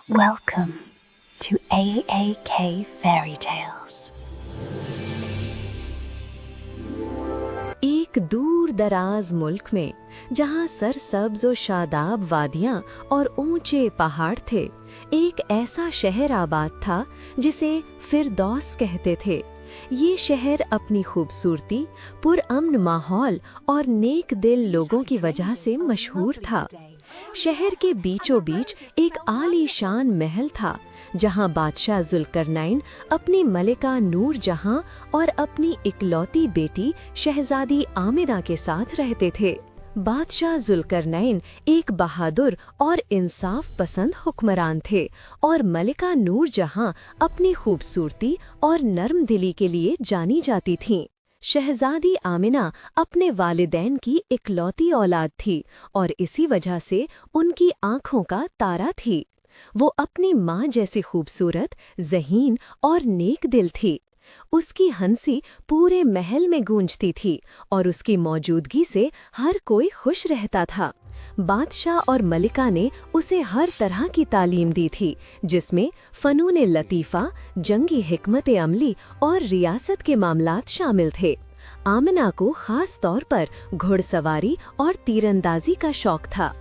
Welcome to AAK Fairy Tales. एक दूर दराज मुल्क में जहाँ सरसब्ज और शादाब वादियाँ और ऊंचे पहाड़ थे, एक ऐसा शहर आबाद था जिसे फिरदौस कहते थे। ये शहर अपनी खूबसूरती, पुरअमन माहौल और नेक दिल लोगों की वजह से मशहूर था। शहर के बीचों बीच एक आलीशान महल था जहां बादशाह जुल्करनैन अपनी मलिका नूर जहां और अपनी इकलौती बेटी शहजादी आमिना के साथ रहते थे। बादशाह जुल्करनैन एक बहादुर और इंसाफ पसंद हुक्मरान थे और मलिका नूर जहां अपनी खूबसूरती और नरम दिली के लिए जानी जाती थीं। शहजादी आमिना अपने वालिदैन की इकलौती औलाद थी और इसी वजह से उनकी आँखों का तारा थी। वो अपनी माँ जैसी खूबसूरत, ज़हीन और नेक दिल थी। उसकी हंसी पूरे महल में गूंजती थी और उसकी मौजूदगी से हर कोई खुश रहता था। बादशाह और मलिका ने उसे हर तरह की तालीम दी थी, जिसमें फ़नून लतीफ़ा, जंगी हिकमत अमली और रियासत के मामलात शामिल थे। आमिना को ख़ास तौर पर घुड़सवारी और तीरंदाजी का शौक था,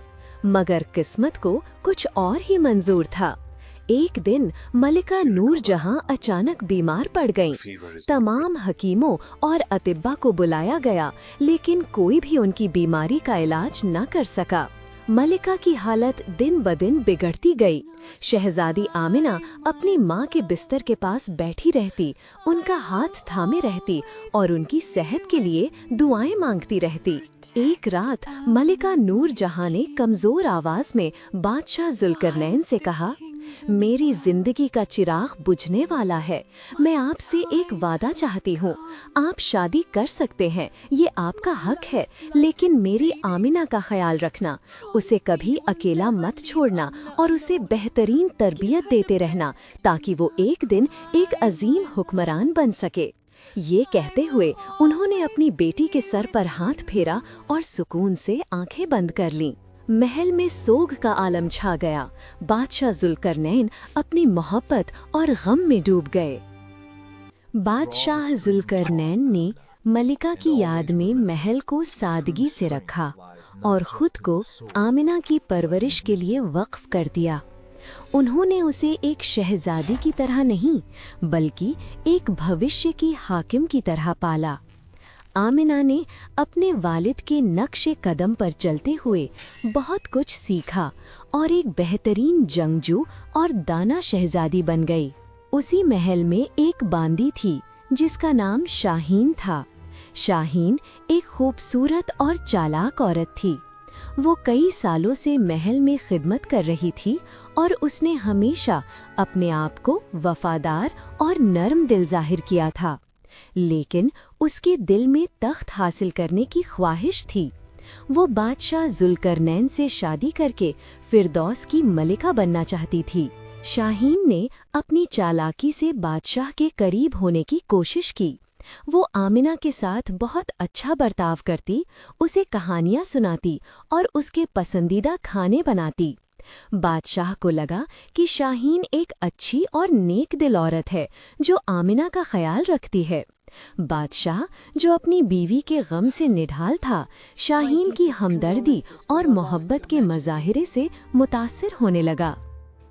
मगर किस्मत को कुछ और ही मंजूर था। एक दिन मलिका नूर जहां अचानक बीमार पड़ गईं। तमाम हकीमों और अतिब्बा को बुलाया गया, लेकिन कोई भी उनकी बीमारी का इलाज न कर सका। मलिका की हालत दिन ब दिन बिगड़ती गई। शहजादी आमिना अपनी माँ के बिस्तर के पास बैठी रहती, उनका हाथ थामे रहती और उनकी सेहत के लिए दुआएं मांगती रहती। एक रात मलिका नूर जहां ने कमजोर आवाज में बादशाह जुल्करनैन से कहा, मेरी जिंदगी का चिराग बुझने वाला है। मैं आपसे एक वादा चाहती हूँ। आप शादी कर सकते हैं, ये आपका हक है, लेकिन मेरी आमिना का ख्याल रखना। उसे कभी अकेला मत छोड़ना और उसे बेहतरीन तरबियत देते रहना ताकि वो एक दिन एक अजीम हुक्मरान बन सके। ये कहते हुए उन्होंने अपनी बेटी के सर पर हाथ फेरा और सुकून से आंखें बंद कर लीं। महल में सोग का आलम छा गया। बादशाह जुल्करनैन अपनी मोहब्बत और गम में डूब गए। बादशाह जुल्करनैन ने मलिका की याद में महल को सादगी से रखा और खुद को आमिना की परवरिश के लिए वक्फ कर दिया। उन्होंने उसे एक शहजादी की तरह नहीं, बल्कि एक भविष्य की हाकिम की तरह पाला। आमिना ने अपने वालिद के नक्शे कदम पर चलते हुए बहुत कुछ सीखा और एक बेहतरीन जंगजू और दाना शहजादी बन गई। उसी महल में एक बांदी थी जिसका नाम शाहीन था। शाहीन एक खूबसूरत और चालाक औरत थी। वो कई सालों से महल में खिदमत कर रही थी और उसने हमेशा अपने आप को वफादार और नरम दिल जाहिर किया था, लेकिन उसके दिल में तख्त हासिल करने की ख्वाहिश थी। वो बादशाह जुल्करनैन से शादी करके फिरदौस की मलिका बनना चाहती थी। शाहीन ने अपनी चालाकी से बादशाह के करीब होने की कोशिश की। वो आमिना के साथ बहुत अच्छा बर्ताव करती, उसे कहानियाँ सुनाती और उसके पसंदीदा खाने बनाती। बादशाह को लगा कि शाहीन एक अच्छी और नेक दिल औरत है जो आमिना का ख्याल रखती है। बादशाह, जो अपनी बीवी के गम से निढाल था, शाहीन की हमदर्दी और मोहब्बत के मज़ाहिरे से मुतासिर होने लगा।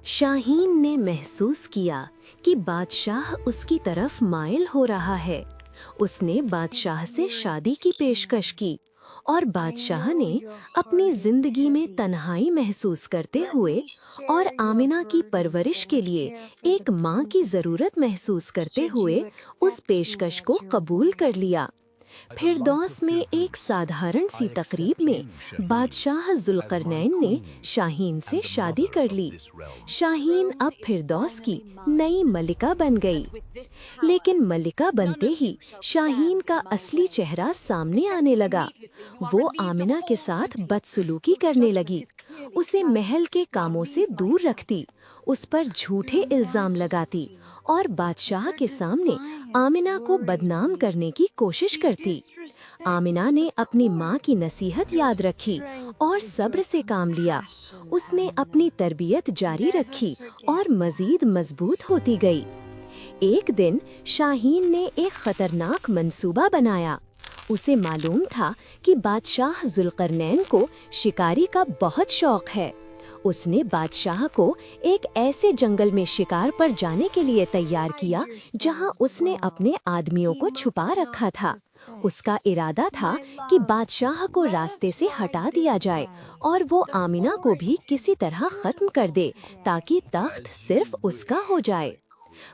शाहीन ने महसूस किया कि बादशाह उसकी तरफ माइल हो रहा है। उसने बादशाह से शादी की पेशकश की और बादशाह ने अपनी जिंदगी में तन्हाई महसूस करते हुए और आमिना की परवरिश के लिए एक माँ की ज़रूरत महसूस करते हुए उस पेशकश को कबूल कर लिया। फिरदौस में एक साधारण सी तकरीब में बादशाह जुल्करनैन ने शाहीन से शादी कर ली। शाहीन अब फिरदौस की नई मलिका बन गई। लेकिन मलिका बनते ही शाहीन का असली चेहरा सामने आने लगा। वो आमिना के साथ बदसलूकी करने लगी। उसे महल के कामों से दूर रखती, उस पर झूठे इल्जाम लगाती और बादशाह के सामने आमिना को बदनाम करने की कोशिश करती। आमिना ने अपनी माँ की नसीहत याद रखी और सब्र से काम लिया। उसने अपनी तरबियत जारी रखी और मजीद मजबूत होती गई। एक दिन शाहीन ने एक खतरनाक मंसूबा बनाया। उसे मालूम था कि बादशाह जुल्करनैन को शिकारी का बहुत शौक है। उसने बादशाह को एक ऐसे जंगल में शिकार पर जाने के लिए तैयार किया जहां उसने अपने आदमियों को छुपा रखा था। उसका इरादा था कि बादशाह को रास्ते से हटा दिया जाए और वो आमिना को भी किसी तरह खत्म कर दे ताकि तख्त सिर्फ उसका हो जाए।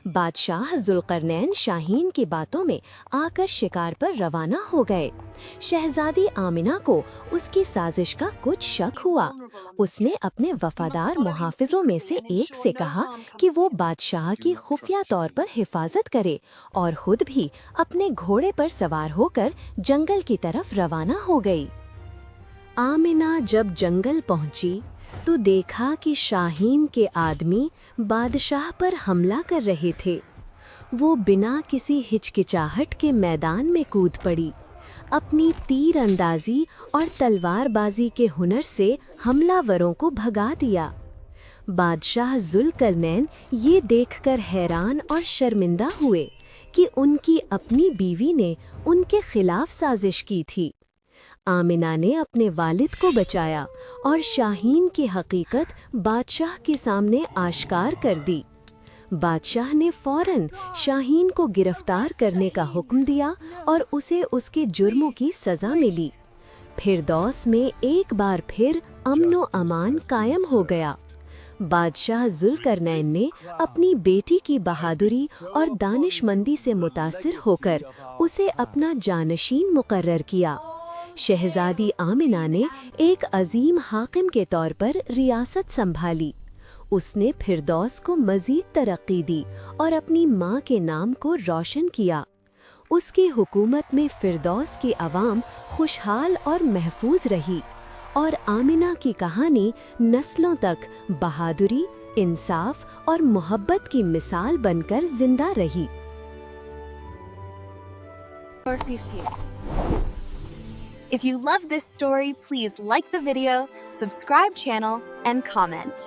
बादशाह जुल्करनैन शाहीन की बातों में आकर शिकार पर रवाना हो गए। शहजादी आमिना को उसकी साजिश का कुछ शक हुआ। उसने अपने वफादार मुहाफिजों में से एक से कहा कि वो बादशाह की खुफिया तौर पर हिफाजत करे और खुद भी अपने घोड़े पर सवार होकर जंगल की तरफ रवाना हो गई। आमिना जब जंगल पहुंची तो देखा कि शाहीन के आदमी बादशाह पर हमला कर रहे थे। वो बिना किसी हिचकिचाहट के मैदान में कूद पड़ी। अपनी तीर अंदाजी और तलवारबाजी के हुनर से हमलावरों को भगा दिया। बादशाह जुल्करनैन ये देखकर हैरान और शर्मिंदा हुए कि उनकी अपनी बीवी ने उनके खिलाफ साजिश की थी। आमिना ने अपने वालिद को बचाया और शाहीन की हकीकत बादशाह के सामने आश्कार कर दी। बादशाह ने फौरन शाहीन को गिरफ्तार करने का हुक्म दिया और उसे उसके जुर्मों की सज़ा मिली। फिरदौस में एक बार फिर अमन व अमान कायम हो गया। बादशाह जुल्करनैन ने अपनी बेटी की बहादुरी और दानिशमंदी से मुतासिर होकर उसे अपना जानशीन मुकर्रर किया। शहजादी आमिना ने एक अजीम हाकिम के तौर पर रियासत संभाली। उसने फिरदौस को मजीद तरक्की दी और अपनी माँ के नाम को रोशन किया। उसकी हुकूमत में फिरदौस की आवाम खुशहाल और महफूज रही और आमिना की कहानी नस्लों तक बहादुरी, इंसाफ और मोहब्बत की मिसाल बनकर जिंदा रही। If you love this story, please like the video, subscribe channel, and comment.